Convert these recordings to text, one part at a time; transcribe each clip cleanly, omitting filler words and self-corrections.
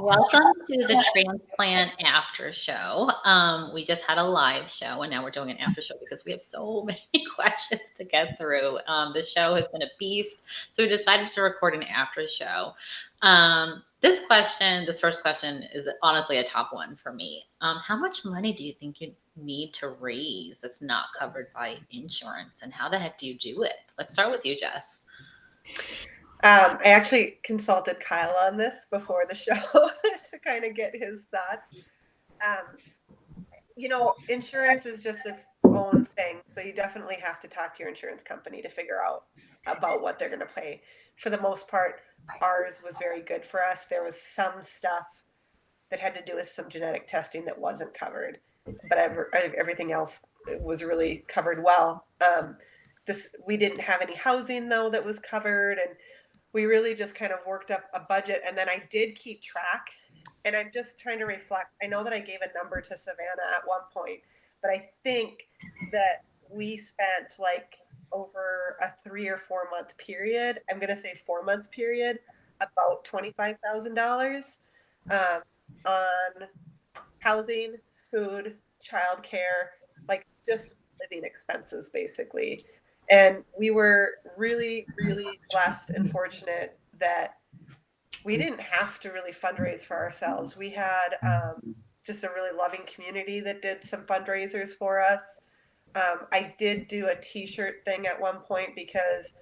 Welcome to the Transplant After Show. We just had a live show and now we're doing an after show because we have so many questions to get through. The show has been a beast, so we decided to record an after show. This first question is honestly a top one for me. How much money do you think you need to raise that's not covered by insurance, and how the heck do you do it? Let's start with you, Jess. I actually consulted Kyle on this before the show to kind of get his thoughts. Insurance is just its own thing. So you definitely have to talk to your insurance company to figure out about what they're going to pay. For the most part, ours was very good for us. There was some stuff that had to do with some genetic testing that wasn't covered, but everything else was really covered well. We didn't have any housing though that was covered, and we really just kind of worked up a budget. And then I did keep track, and I'm just trying to reflect. I know that I gave a number to Savannah at one point, but I think that we spent like over a 3 or 4 month period, I'm going to say 4-month period, about $25,000 on housing, food, childcare, like just living expenses basically. And we were really, really blessed and fortunate that we didn't have to really fundraise for ourselves. We had just a really loving community that did some fundraisers for us. I did do a t-shirt thing at one point because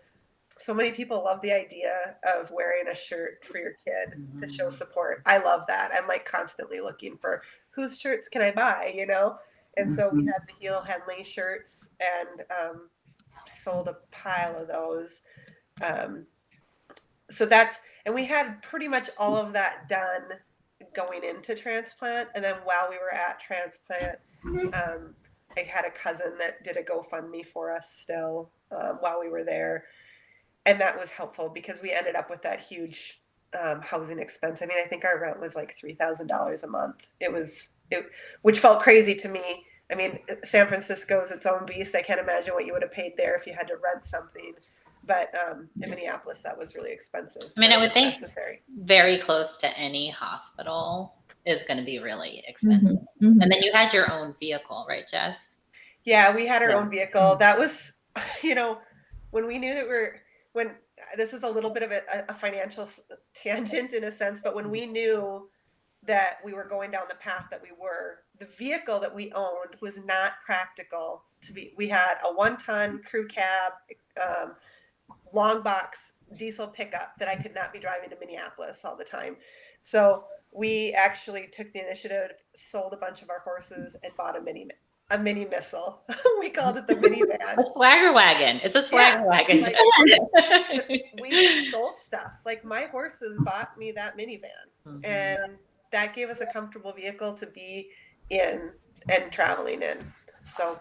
so many people love the idea of wearing a shirt for your kid to show support. I love that. I'm like constantly looking for whose shirts can I buy, And so we had the Heel Henley shirts and sold a pile of those. And we had pretty much all of that done going into transplant. And then while we were at transplant, I had a cousin that did a GoFundMe for us still while we were there. And that was helpful because we ended up with that huge housing expense. I mean, I think our rent was like $3,000 a month. Which felt crazy to me. I mean, San Francisco is its own beast. I can't imagine what you would have paid there if you had to rent something. But in Minneapolis, that was really expensive. I mean, I would think necessary. Very close to any hospital is going to be really expensive. Mm-hmm. And then you had your own vehicle, right, Jess? Yeah, we had our own vehicle. That was, when we knew that this is a little bit of a financial tangent in a sense, but when we knew that we were going down the path that we were, the vehicle that we owned was not practical to be. We had a 1-ton crew cab, long box diesel pickup that I could not be driving to Minneapolis all the time. So we actually took the initiative, sold a bunch of our horses, and bought a mini missile. We called it the minivan. A swagger wagon. It's a swagger wagon. We just sold stuff. Like my horses bought me that minivan, and that gave us a comfortable vehicle to be in and traveling in. So.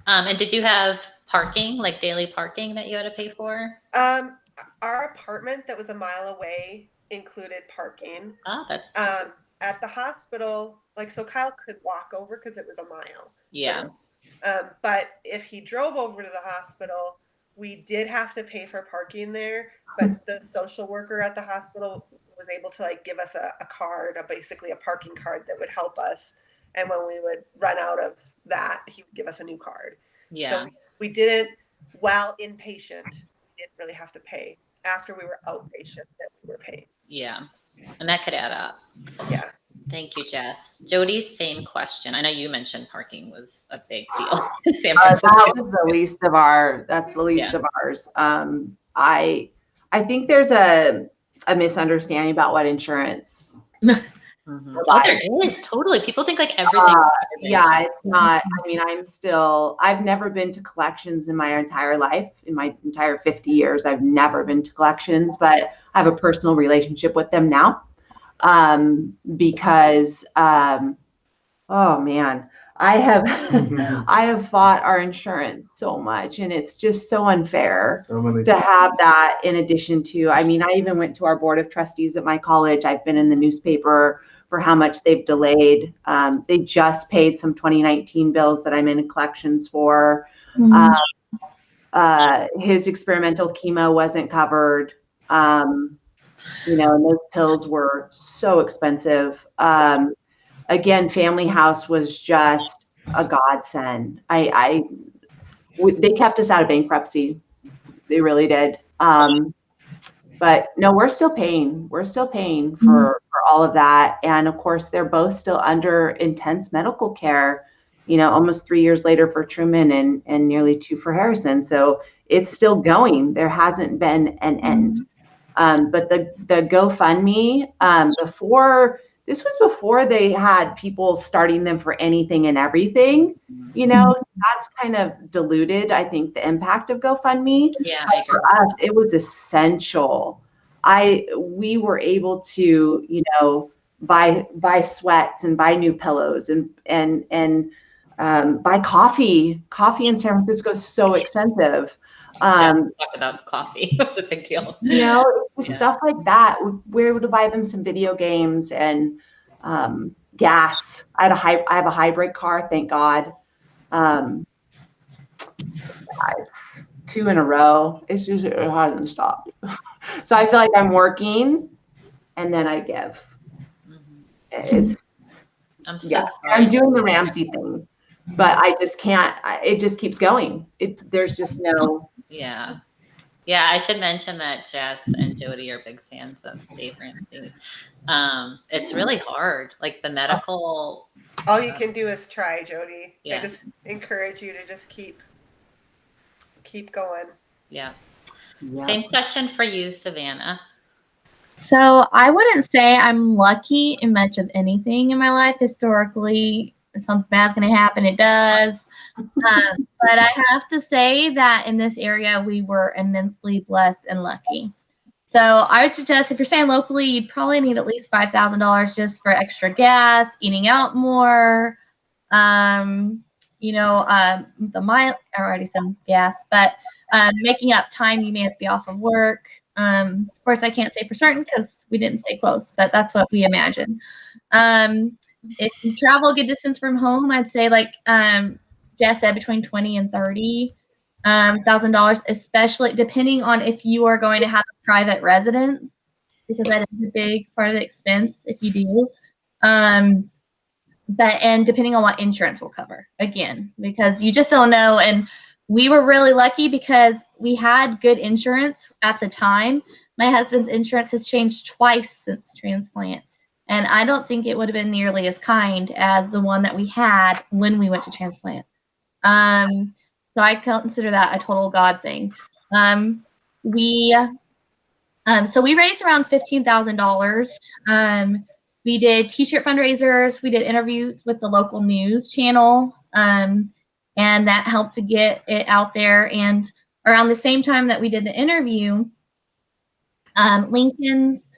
And did you have parking, like daily parking that you had to pay for? Our apartment that was a mile away included parking. Oh, that's at the hospital. Like, so Kyle could walk over because it was a mile. Yeah. But if he drove over to the hospital, we did have to pay for parking there. But the social worker at the hospital was able to like give us a card, basically a parking card that would help us. And when we would run out of that, he would give us a new card. Yeah. So we didn't, while inpatient, we didn't really have to pay. After we were outpatient, that we were paying. Yeah. And that could add up. Yeah. Thank you, Jess. Jody's same question. I know you mentioned parking was a big deal in San Francisco. That was the least of ours. I think there's a misunderstanding about what insurance. Oh, there is totally. People think like everything. Yeah, it's not. I mean, I've never been to collections in my entire life. In my entire 50 years, I've never been to collections, but I have a personal relationship with them now. Because, oh man, I have fought our insurance so much, and it's just so unfair to have that in addition to, I mean, I even went to our board of trustees at my college. I've been in the newspaper for how much they've delayed. They just paid some 2019 bills that I'm in collections for. His experimental chemo wasn't covered. and those pills were so expensive. Again, Family House was just a godsend. They kept us out of bankruptcy. They really did. But no, we're still paying. We're still paying for all of that. And of course, they're both still under intense medical care, almost 3 years later for Truman and nearly 2 for Harrison. So it's still going. There hasn't been an end. But the GoFundMe, before they had people starting them for anything and everything, so that's kind of diluted, I think, the impact of GoFundMe. Yeah, But for us, it was essential. We were able to, buy sweats and buy new pillows and buy coffee. Coffee in San Francisco is so expensive. Talk about coffee. It's a big deal. Stuff like that. We were able to buy them some video games and gas. I have a hybrid car, thank God. It's 2 in a row. It hasn't stopped. So I feel like I'm working and then I give. I'm so sorry. I'm doing the Ramsey thing, but I just can't. It just keeps going. There's just no. Yeah. Yeah, I should mention that Jess and Jody are big fans of Dave Ramsey. It's really hard. Like the medical. All you can do is try, Jody. Yeah. I just encourage you to just keep going. Yeah. Same question for you, Savannah. So I wouldn't say I'm lucky in much of anything in my life. Historically, if something bad's going to happen, it does. But I have to say that in this area, we were immensely blessed and lucky. So I would suggest if you're staying locally, you'd probably need at least $5,000 just for extra gas, eating out more, the mile, I already said gas, but making up time you may have to be off of work. Of course, I can't say for certain because we didn't stay close, but that's what we imagine. If you travel a good distance from home, I'd say like Jess said, between $20,000 and $30,000, especially depending on if you are going to have a private residence, because that is a big part of the expense if you do. And depending on what insurance will cover, again, because you just don't know. And we were really lucky because we had good insurance at the time. My husband's insurance has changed twice since transplant, and I don't think it would have been nearly as kind as the one that we had when we went to transplant. So I consider that a total God thing. So we raised around $15,000. We did t-shirt fundraisers. We did interviews with the local news channel. And that helped to get it out there. And around the same time that we did the interview, Lincoln's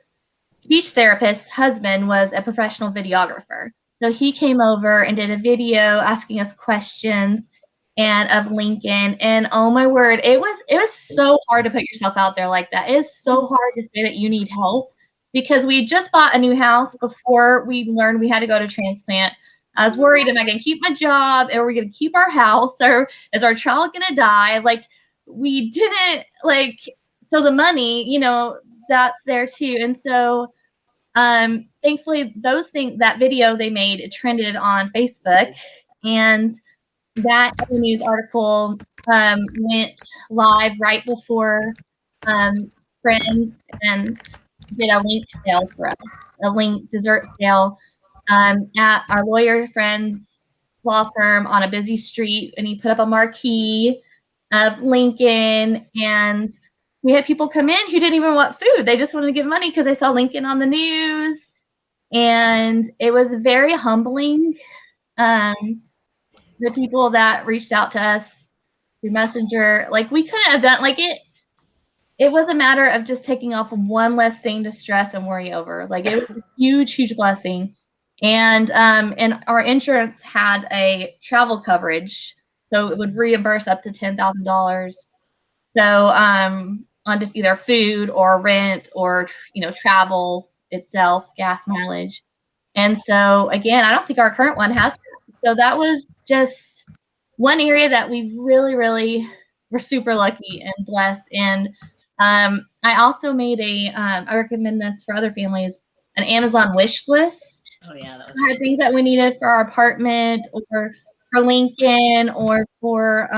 speech therapist's husband was a professional videographer. So he came over and did a video asking us questions of Lincoln. And oh my word, it was so hard to put yourself out there like that. It is so hard to say that you need help because we just bought a new house before we learned we had to go to transplant. I was worried, am I going to keep my job? Are we going to keep our house? Or is our child going to die? Like, we didn't, so the money, that's there too. And so, thankfully, that video they made, it trended on Facebook. And that news article went live right before Friends and did a link sale for us, a link dessert sale at our lawyer friend's law firm on a busy street. And he put up a marquee of Lincoln, and we had people come in who didn't even want food. They just wanted to give money because they saw Lincoln on the news. And it was very humbling. The people that reached out to us through Messenger, we couldn't have done it was a matter of just taking off one less thing to stress and worry over. It was a huge, huge blessing. And our insurance had a travel coverage, so it would reimburse up to $10,000. So on either food or rent or travel itself, gas mileage. And so again, I don't think our current one has. So that was just one area that we really, really were super lucky and blessed. And I also made I recommend this for other families, an Amazon wish list. Oh yeah, that was I had things that we needed for our apartment or for Lincoln or for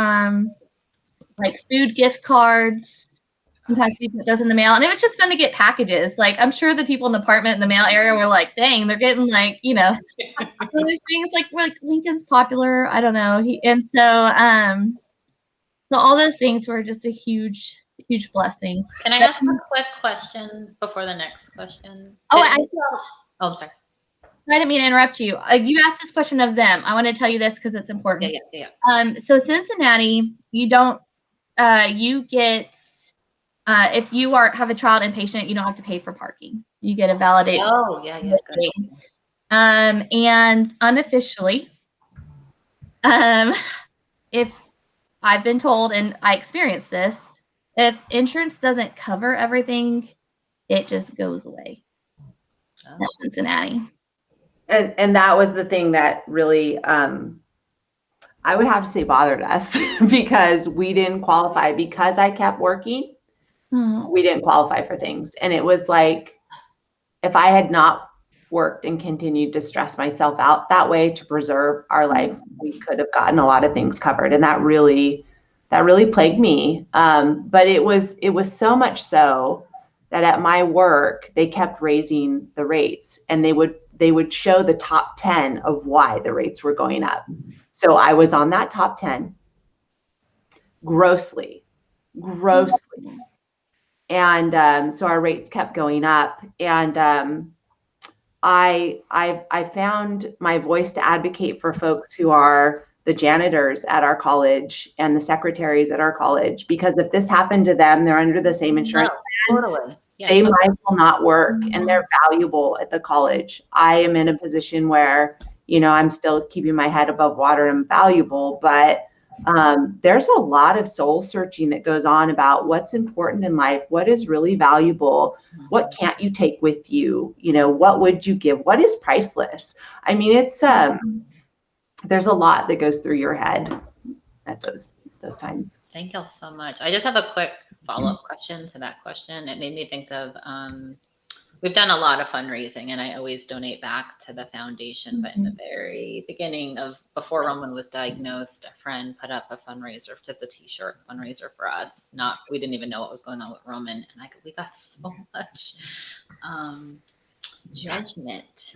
like food gift cards. Sometimes we put those in the mail, and it was just fun to get packages. Like I'm sure the people in the apartment in the mail area were like, "Dang, they're getting like these things like Lincoln's popular." I don't know. So all those things were just a huge blessing. Can I ask a quick question before the next question? Oh, I'm sorry. I didn't mean to interrupt you. You asked this question of them. I want to tell you this because it's important. Yeah. So Cincinnati, you don't, you get, if you have a child inpatient, you don't have to pay for parking. You get a validated. Oh, yeah. Good. And unofficially, if I've been told, and I experienced this, if insurance doesn't cover everything, it just goes away. Oh. That's Cincinnati. And that was the thing that really, I would have to say bothered us because we didn't qualify because I kept working. We didn't qualify for things. And it was like, if I had not worked and continued to stress myself out that way to preserve our life, we could have gotten a lot of things covered. And that really plagued me. But it was so much so that at my work, they kept raising the rates, and they would show the top 10 of why the rates were going up. So I was on that top 10 grossly. And so our rates kept going up. And I found my voice to advocate for folks who are the janitors at our college and the secretaries at our college, because if this happened to them, they're under the same insurance plan. Totally. Yeah, they might as well not work, and they're valuable at the college. I am in a position where, I'm still keeping my head above water and valuable, but there's a lot of soul searching that goes on about what's important in life, what is really valuable, what can't you take with you, what would you give, what is priceless. I mean, it's there's a lot that goes through your head at those times. Thank y'all so much. I just have a quick follow-up question to that question. It made me think of we've done a lot of fundraising, and I always donate back to the foundation. But in the very beginning of before Roman was diagnosed, a friend put up a fundraiser, just a T-shirt fundraiser for us. We didn't even know what was going on with Roman, and we got so much judgment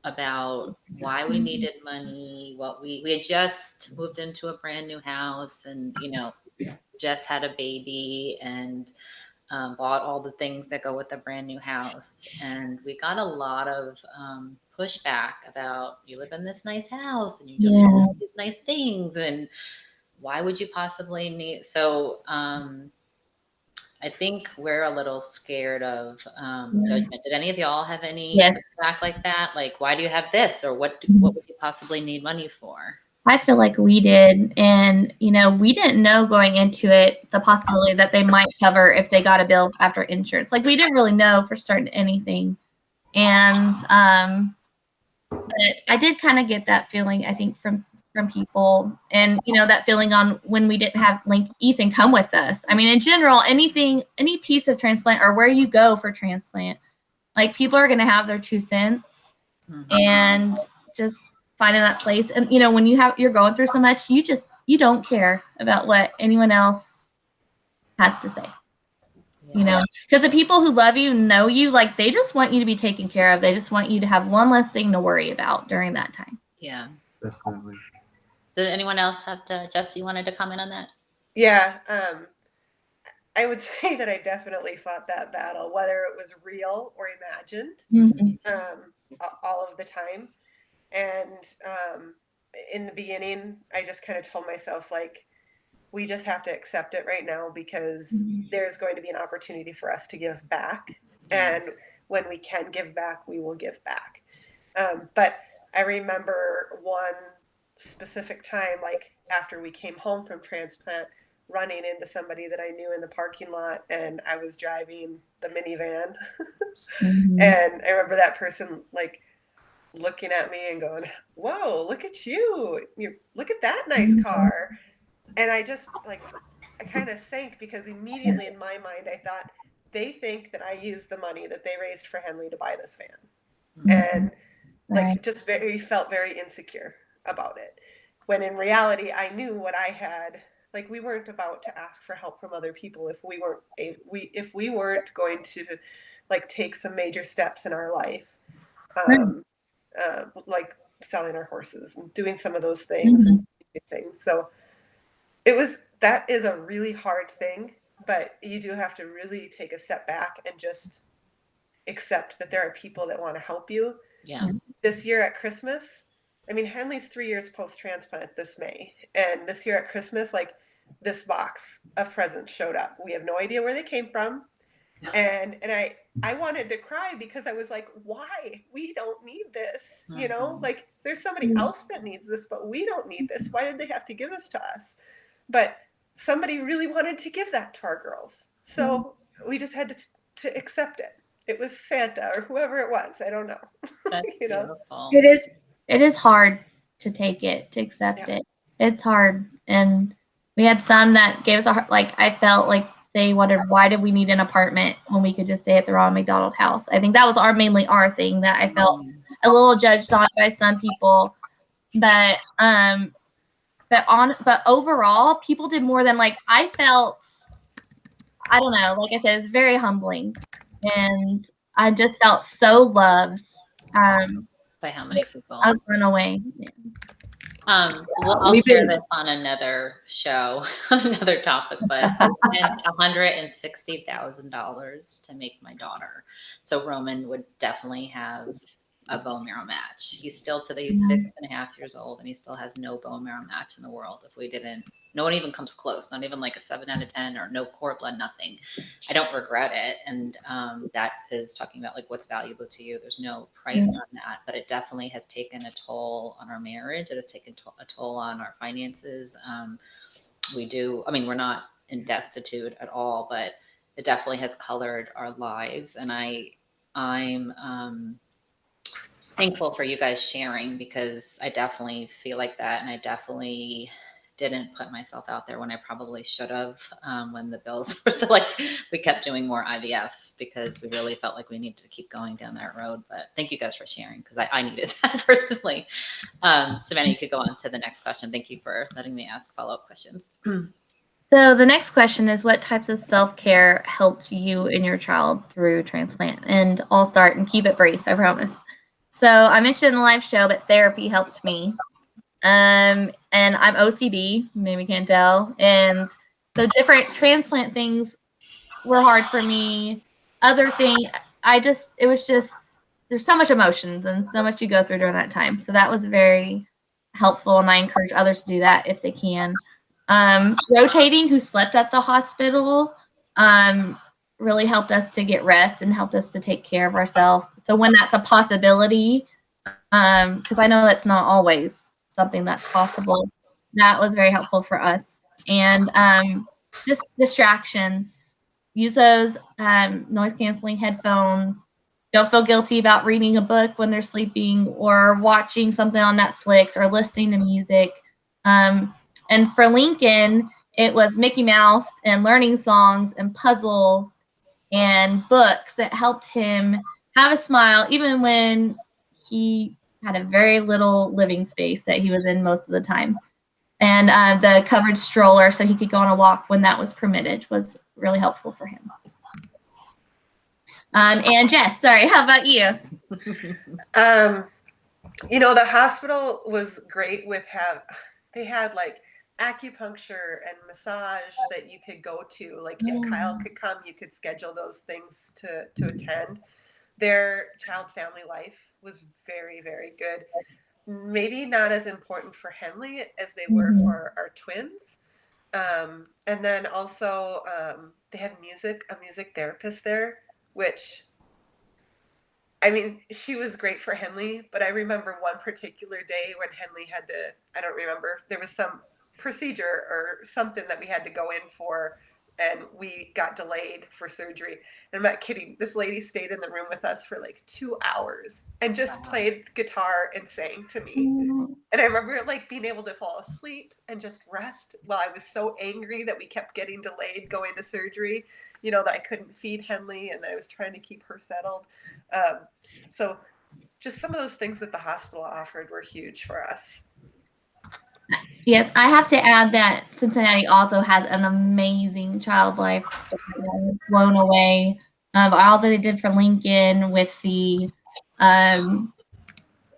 about why we needed money, what we had just moved into a brand new house, and just had a baby, and bought all the things that go with a brand new house. And we got a lot of pushback about, you live in this nice house and you just want these nice things, and why would you possibly need? So I think we're a little scared of judgment. Did any of y'all have any pushback like that? Like, why do you have this? Or what would you possibly need money for? I feel like we did. And, we didn't know going into it the possibility that they might cover if they got a bill after insurance. Like, we didn't really know for certain anything. And but I did kind of get that feeling, I think, from people. And, that feeling on when we didn't have Ethan come with us. I mean, in general, any piece of transplant or where you go for transplant, like, people are going to have their 2 cents and just finding that place. And, when you're going through so much, you don't care about what anyone else has to say, because the people who love you, know you, like, they just want you to be taken care of. They just want you to have one less thing to worry about during that time. Yeah. Definitely. Did anyone else Jess, you wanted to comment on that? Yeah. I would say that I definitely fought that battle, whether it was real or imagined, all of the time. And in the beginning, I just kind of told myself, like, we just have to accept it right now, because there's going to be an opportunity for us to give back. And when we can give back, we will give back. But I remember one specific time, like after we came home from transplant, running into somebody that I knew in the parking lot, and I was driving the minivan. And I remember that person, like, looking at me and going, "Whoa, look at you. Look at that nice car." And I just, like, kind of sank because immediately in my mind I thought, they think that I used the money that they raised for Henley to buy this van. And like just felt very insecure about it. When in reality, I knew what I had. Like, we weren't about to ask for help from other people if we weren't going to like take some major steps in our life, like selling our horses and doing some of those things and things. So that is a really hard thing, but you do have to really take a step back and just accept that there are people that want to help you. Yeah. This year at Christmas, I mean, Henley's 3 years post-transplant this May. And this year at Christmas, like, this box of presents showed up. We have no idea where they came from. And I wanted to cry because I was like, why? We don't need this. You know, like, there's somebody else that needs this, but we don't need this. Why did they have to give this to us? But somebody really wanted to give that to our girls. So we just had to accept it. It was Santa or whoever it was. I don't know. That's you know? beautiful. It is hard to take it, to accept it. It's hard. And we had some that gave us I felt like they wondered, why did we need an apartment when we could just stay at the Ronald McDonald House? I think that was mainly our thing, that I felt a little judged on by some people. But overall, people did more than I felt. I don't know. Like I said, it's very humbling, and I just felt so loved. By how many people? I was blown away. I'll share this on another show, another topic, but I spent $160,000 to make my daughter. So Roman would definitely have a bone marrow match. He's still he's 6.5 years old, and he still has no bone marrow match in the world. If we didn't, no one even comes close, not even like a 7 out of 10 or no cord blood, nothing. I don't regret it. And that is talking about like what's valuable to you. There's no price on that, but it definitely has taken a toll on our marriage. It has taken a toll on our finances. We're not in destitute at all, but it definitely has colored our lives. And I'm thankful for you guys sharing, because I definitely feel like that. And I definitely didn't put myself out there when I probably should have, when the bills were so we kept doing more IVFs because we really felt like we needed to keep going down that road. But thank you guys for sharing, because I needed that personally. Savannah, you could go on to the next question. Thank you for letting me ask follow-up questions. So the next question is, what types of self-care helped you and your child through transplant? And I'll start and keep it brief, I promise. So I mentioned in the live show, but therapy helped me. And I'm OCD, maybe you can't tell. And so different transplant things were hard for me. Other thing, it was just, there's so much emotions and so much you go through during that time. So that was very helpful. And I encourage others to do that if they can. Rotating, who slept at the hospital, really helped us to get rest and helped us to take care of ourselves. So when that's a possibility, because I know that's not always something that's possible, that was very helpful for us. And just distractions. Use those noise canceling headphones. Don't feel guilty about reading a book when they're sleeping or watching something on Netflix or listening to music. And for Lincoln, it was Mickey Mouse and learning songs and puzzles and books that helped him have a smile, even when he had a very little living space that he was in most of the time. And the covered stroller, so he could go on a walk when that was permitted, was really helpful for him. And Jess, sorry, how about you? The hospital was great with they had acupuncture and massage that you could go to. Like, if Kyle could come, you could schedule those things to attend. Their child family life was very, very good. Maybe not as important for Henley as they were for our twins. And then also they had a music therapist there, which, I mean, she was great for Henley, but I remember one particular day when Henley had to, I don't remember, there was some procedure or something that we had to go in for, and we got delayed for surgery. And I'm not kidding. This lady stayed in the room with us for like 2 hours and just played guitar and sang to me. And I remember like being able to fall asleep and just rest while I was so angry that we kept getting delayed going to surgery, you know, that I couldn't feed Henley and I was trying to keep her settled. So just some of those things that the hospital offered were huge for us. Yes, I have to add that Cincinnati also has an amazing child life. Blown away of all that they did for Lincoln with the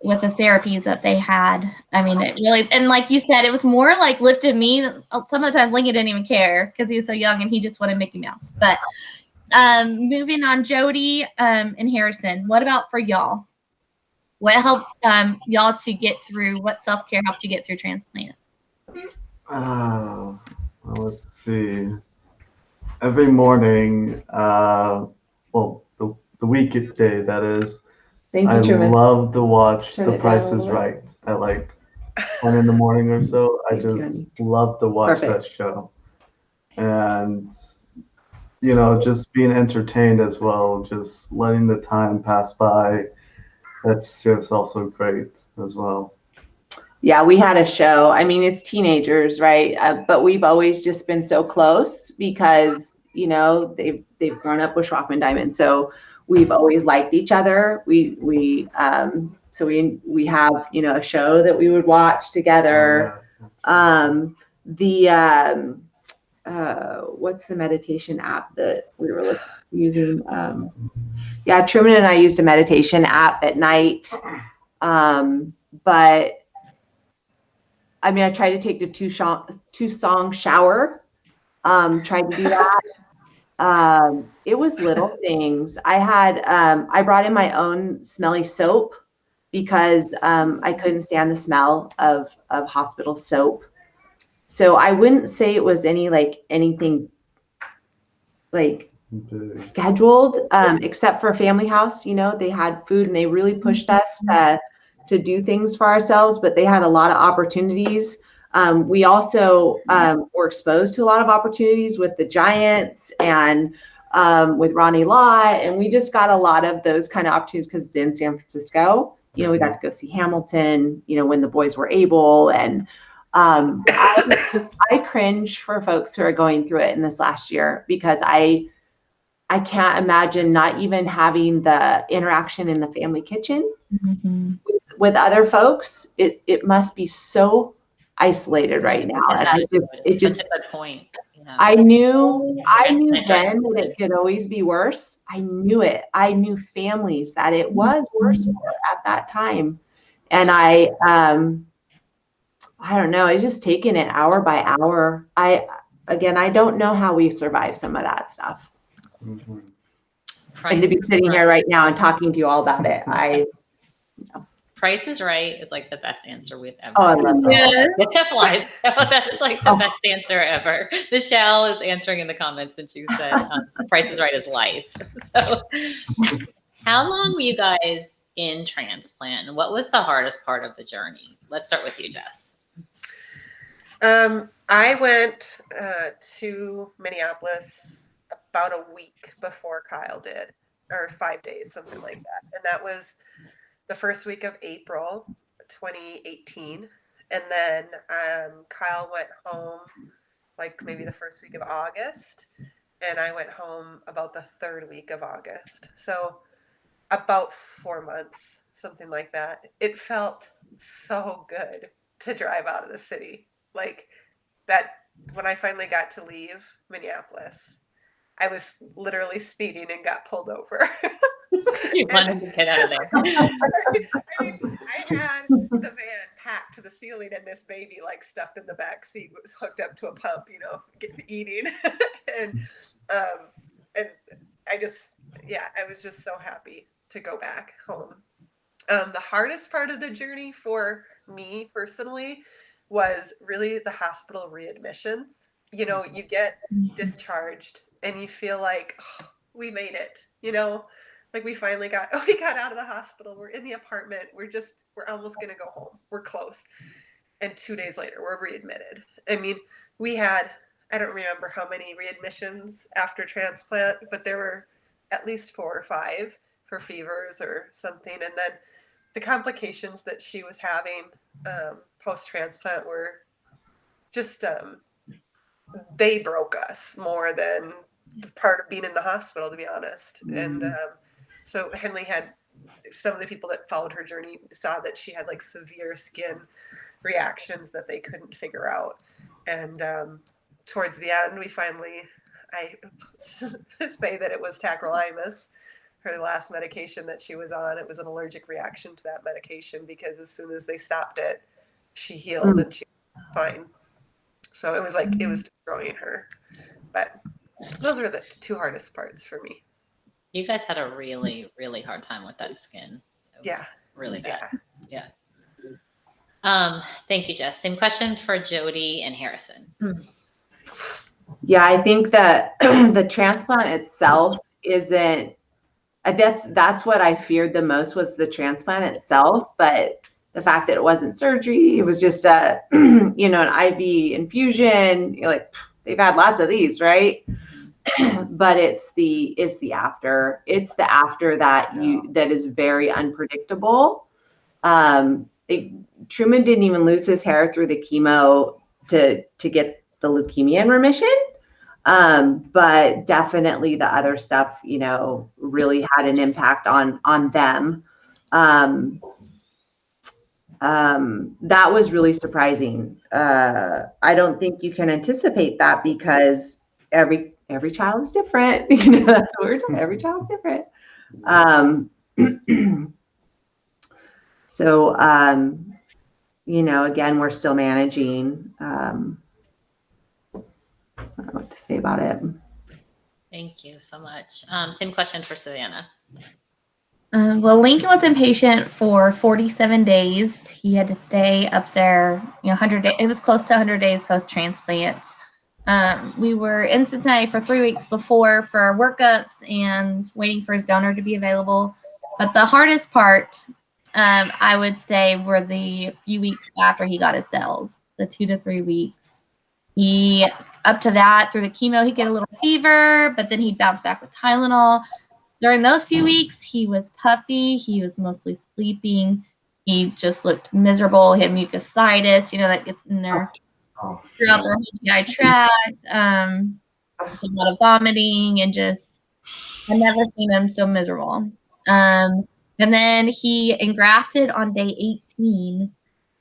therapies that they had. I mean, it really, and like you said, it was more like lifted me. Some of the time Lincoln didn't even care because he was so young and he just wanted Mickey Mouse. But moving on, Jody and Harrison, what about for y'all? What helped y'all to get through? What self-care helped you get through transplant? Well, let's see. Every morning, well, the weekday that is, Thank you, I Truman. love to watch Turn The it Price down a is little. Right at like 10 in the morning or so. I Thank you, just honey. love to watch Perfect. that show. And, you know, just being entertained as well, just letting the time pass by. That's just also great as well. Yeah, we had a show. I mean, it's teenagers, right? But we've always just been so close because, you know, they've grown up with Schrockman Diamond. So we've always liked each other. We have, you know, a show that we would watch together. What's the meditation app that we were using? Yeah, Truman and I used a meditation app at night. But I mean, I tried to take the two song shower. Tried to do that. It was little things. I brought in my own smelly soap because I couldn't stand the smell of hospital soap. So I wouldn't say it was anything like scheduled, except for Family House. You know, they had food and they really pushed us to do things for ourselves, but they had a lot of opportunities. We also were exposed to a lot of opportunities with the Giants and with Ronnie Lott, and we just got a lot of those kind of opportunities because it's in San Francisco. You know, we got to go see Hamilton, you know, when the boys were able. And I cringe for folks who are going through it in this last year because I can't imagine not even having the interaction in the family kitchen with other folks. It must be so isolated right now. And Such a good point. Yeah. I knew then that it could always be worse. I knew it. I knew families that it was worse for at that time. And I don't know. I just taken it hour by hour. I don't know how we survived some of that stuff. Mm-hmm. And to be sitting here right now and talking to you all about it, Price is Right is like the best answer we've ever. I love that. Except live. So that's like the best answer ever. Michelle is answering in the comments and she said, Price is Right is life. So how long were you guys in transplant and what was the hardest part of the journey? Let's start with you, Jess. I went to Minneapolis about a week before Kyle did, or 5 days, something like that. And that was the first week of April 2018. And then Kyle went home like maybe the first week of August. And I went home about the third week of August. So about 4 months, something like that. It felt so good to drive out of the city. Like that, when I finally got to leave Minneapolis, I was literally speeding and got pulled over. You wanted to get out of there. I mean, I had the van packed to the ceiling and this baby like stuffed in the back seat was hooked up to a pump, you know, eating. and I was just so happy to go back home. The hardest part of the journey for me personally was really the hospital readmissions. You know, you get discharged and you feel like, oh, we made it, you know, like we got out of the hospital. We're in the apartment. We're almost going to go home. We're close. And 2 days later, we're readmitted. I mean, I don't remember how many readmissions after transplant, but there were at least 4 or 5 for fevers or something. And then the complications that she was having post-transplant were just, they broke us more than the part of being in the hospital, to be honest. And so Henley had, some of the people that followed her journey saw that she had like severe skin reactions that they couldn't figure out. And towards the end, we finally, I say that it was tacrolimus, her last medication that she was on. It was an allergic reaction to that medication because as soon as they stopped it, she healed and she was fine. So it was like, it was destroying her. But those were the 2 hardest parts for me. You guys had a really, really hard time with that skin. It was Yeah. really bad. Yeah. Thank you, Jess. Same question for Jody and Harrison. Yeah, I think that the transplant itself isn't, that's what I feared the most, was the transplant itself. But the fact that it wasn't surgery, it was just a, an IV infusion. You're like, they've had lots of these, right? But it's the after. It's the after that that is very unpredictable. Truman didn't even lose his hair through the chemo to get the leukemia in remission. But definitely the other stuff, really had an impact on them. That was really surprising. I don't think you can anticipate that because every child is different. That's what we're talking. Every child's different. So, again, we're still managing. I don't know what to say about it. Thank you so much. Same question for Savannah. Well, Lincoln was inpatient for 47 days. He had to stay up there, 100 days. It was close to 100 days post-transplant. We were in Cincinnati for 3 weeks before for our workups and waiting for his donor to be available. But the hardest part, I would say, were the few weeks after he got his cells, the 2 to 3 weeks. He, up to that, through the chemo, he'd get a little fever, but then he'd bounce back with Tylenol. During those few weeks, he was puffy. He was mostly sleeping. He just looked miserable. He had mucositis, that gets in there throughout the GI tract. There's a lot of vomiting and just, I've never seen him so miserable. And then he engrafted on day 18.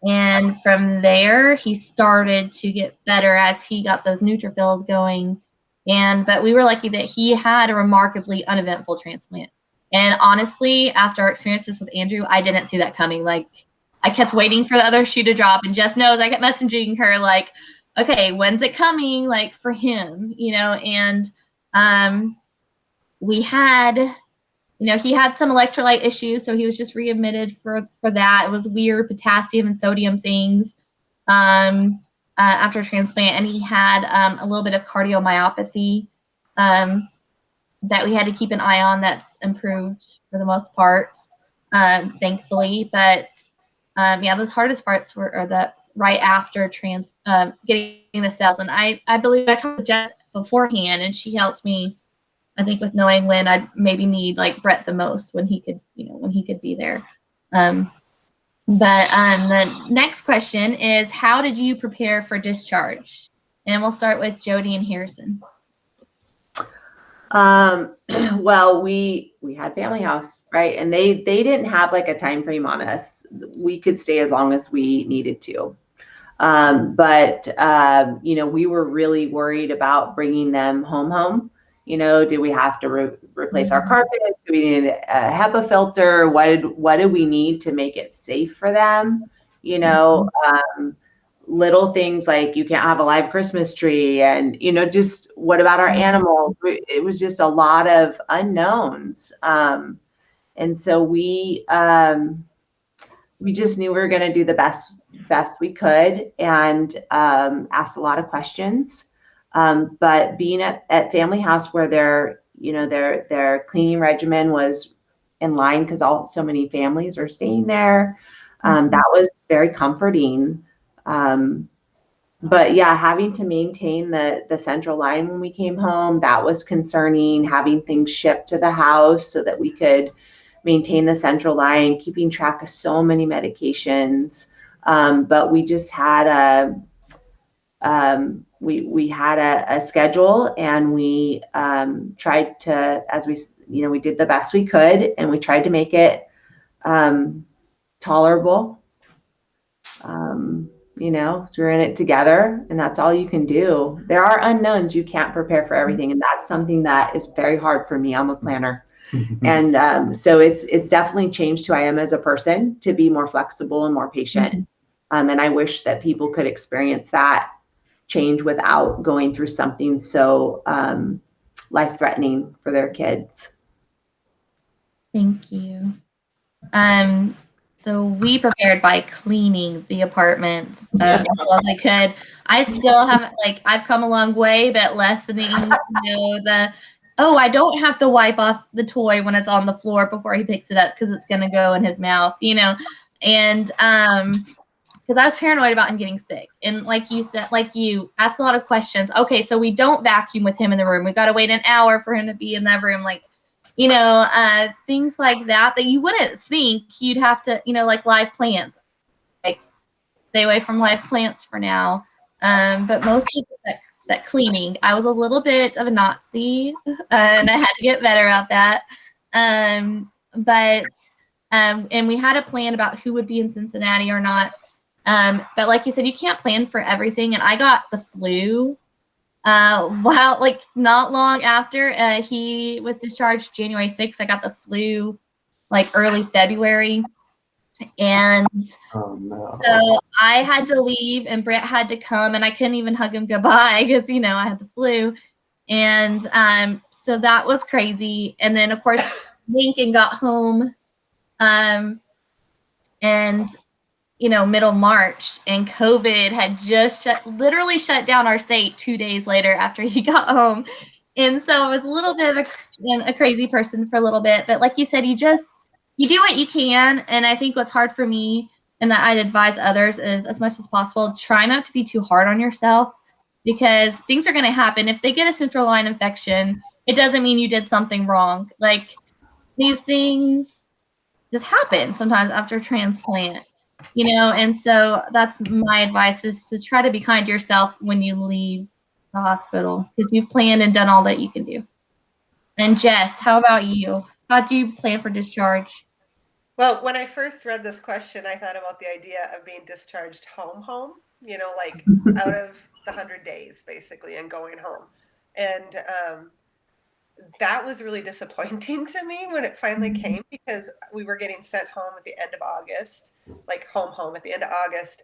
And from there, he started to get better as he got those neutrophils going. But we were lucky that he had a remarkably uneventful transplant. And honestly, after our experiences with Andrew, I didn't see that coming. Like, I kept waiting for the other shoe to drop, and Jess knows I kept messaging her like, okay, when's it coming? Like, for him, and we had, he had some electrolyte issues, so he was just readmitted for that. It was weird potassium and sodium things after transplant, and he had a little bit of cardiomyopathy that we had to keep an eye on. That's improved for the most part, thankfully. But those hardest parts are the right after getting the cells. And I believe I talked to Jess beforehand, and she helped me, I think, with knowing when I'd maybe need like Brett the most, when he could be there. But the next question is, how did you prepare for discharge? And we'll start with Jody and Harrison. Well, we had Family House, right? And they didn't have like a time frame on us. We could stay as long as we needed to. But we were really worried about bringing them home. Did we have to replace our carpets? Do we need a HEPA filter? What did we need to make it safe for them? Little things like you can't have a live Christmas tree, and just what about our animals? It was just a lot of unknowns, and so we just knew we were going to do the best we could, and asked a lot of questions. But being at Family House, where their cleaning regimen was in line because so many families are staying there, that was very comforting. but yeah, having to maintain the central line when we came home, that was concerning. Having things shipped to the house so that we could maintain the central line, keeping track of so many medications. But we just had we had a schedule, and we tried to, as we did the best we could, and we tried to make it tolerable. So we're in it together, and that's all you can do. There are unknowns. You can't prepare for everything, and that's something that is very hard for me. I'm a planner. And so it's definitely changed who I am as a person, to be more flexible and more patient. And I wish that people could experience that change without going through something so life-threatening for their kids. Thank you. So we prepared by cleaning the apartments as well as I could. I still haven't, I've come a long way, but lessening, I don't have to wipe off the toy when it's on the floor before he picks it up because it's going to go in his mouth, and because I was paranoid about him getting sick. And like you said, you asked a lot of questions. Okay, so we don't vacuum with him in the room. We got to wait an hour for him to be in that room. Things like that you wouldn't think you'd have to, like live plants. Stay away from live plants for now. But mostly that cleaning. I was a little bit of a Nazi, and I had to get better at that. And we had a plan about who would be in Cincinnati or not. But like you said, you can't plan for everything. And I got the flu not long after he was discharged January 6th. I got the flu early February. And so I had to leave, and Brett had to come, and I couldn't even hug him goodbye because, I had the flu. And so that was crazy. And then, of course, Lincoln got home and middle March, and COVID had just literally shut down our state 2 days later after he got home. And so I was a little bit of a crazy person for a little bit. But like you said, you do what you can. And I think what's hard for me, and that I'd advise others, is as much as possible, try not to be too hard on yourself, because things are going to happen. If they get a central line infection, it doesn't mean you did something wrong. These things just happen sometimes after transplant. And so that's my advice, is to try to be kind to yourself when you leave the hospital, because you've planned and done all that you can do. And Jess, how about you? How do you plan for discharge? Well, when I first read this question, I thought about the idea of being discharged home, out of the 100 days, basically, and going home. And that was really disappointing to me when it finally came, because we were getting sent home at the end of August, home at the end of August.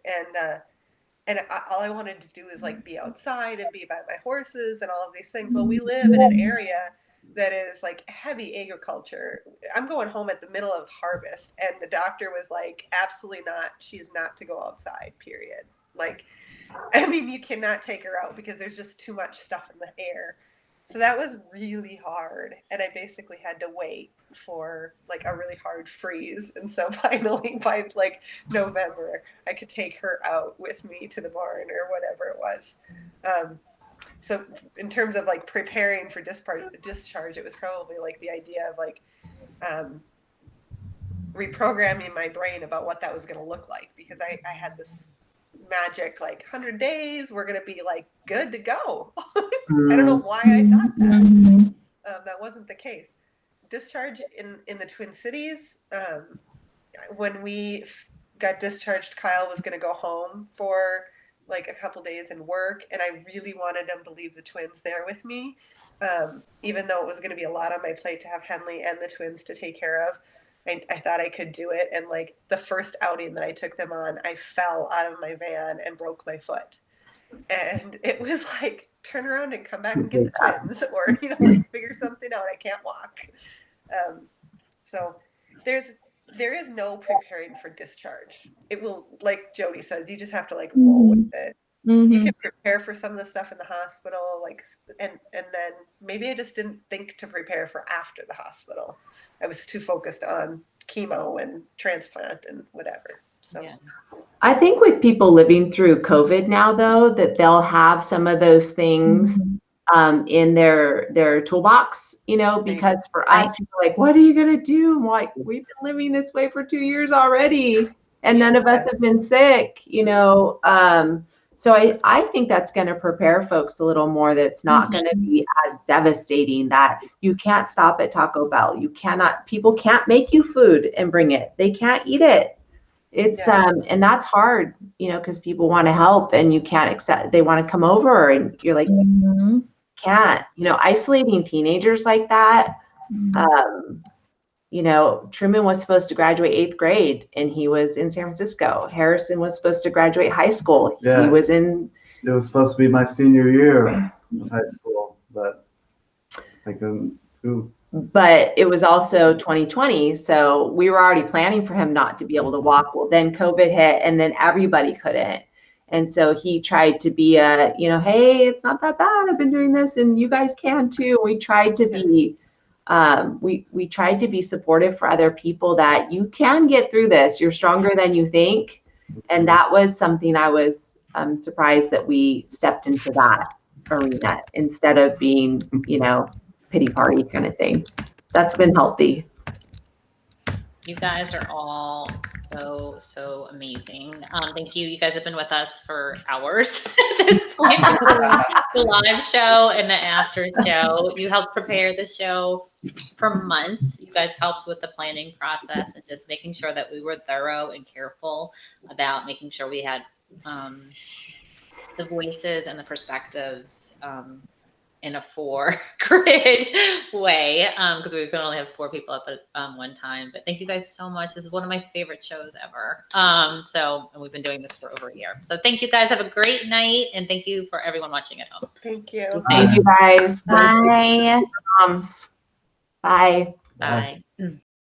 And all I wanted to do is be outside and be by my horses and all of these things. Well, we live in an area that is heavy agriculture. I'm going home at the middle of harvest, and the doctor was absolutely not. She's not to go outside, period. You cannot take her out because there's just too much stuff in the air. So that was really hard, and I basically had to wait for a really hard freeze. And so finally, by November, I could take her out with me to the barn or whatever it was. So in terms of preparing for discharge, it was probably the idea of reprogramming my brain about what that was going to look like, because I had this magic 100 days, we're going to be good to go. I don't know why I thought that. That wasn't the case. Discharge in the Twin Cities, when we got discharged, Kyle was going to go home for a couple days and work, and I really wanted him to leave the twins there with me, even though it was going to be a lot on my plate to have Henley and the twins to take care of. I thought I could do it. And the first outing that I took them on, I fell out of my van and broke my foot. And it was turn around and come back and get the twins, or, figure something out. I can't walk. So there is no preparing for discharge. It will, like Jody says, you just have to roll with it. You can prepare for some of the stuff in the hospital, and then maybe I just didn't think to prepare for after the hospital. I was too focused on chemo and transplant and whatever. So Yeah. I think with people living through COVID now, though, that they'll have some of those things in their toolbox, because for us, people are like, what are you going to do? I'm like, we've been living this way for 2 years already, and none of us have been sick, So I think that's going to prepare folks a little more, that it's not going to be as devastating, that you can't stop at Taco Bell. People can't make you food and bring it. They can't eat it. It's and that's hard, because people want to help and you can't accept, they want to come over and you're like, can't, isolating teenagers like that. Truman was supposed to graduate 8th grade and he was in San Francisco. Harrison was supposed to graduate high school. Yeah. He was in. It was supposed to be my senior year of high school, but I couldn't do. But it was also 2020, so we were already planning for him not to be able to walk. Well, then COVID hit, and then everybody couldn't. And so he tried to be hey, it's not that bad. I've been doing this, and you guys can too. We tried to be, we tried to be supportive for other people, that you can get through this. You're stronger than you think, and that was something I was surprised that we stepped into that arena instead of being, pity party kind of thing. That's been healthy. You guys are all so amazing. Thank you. You guys have been with us for hours at this point. The live show and the after show. You helped prepare the show for months. You guys helped with the planning process and just making sure that we were thorough and careful about making sure we had the voices and the perspectives in a 4-grid way, because we can only have 4 people up at one time. But thank you guys so much. This is one of my favorite shows ever. And we've been doing this for over a year. So thank you guys. Have a great night, and thank you for everyone watching at home. thank you. Thank you, guys. Bye. Moms. Bye. Bye.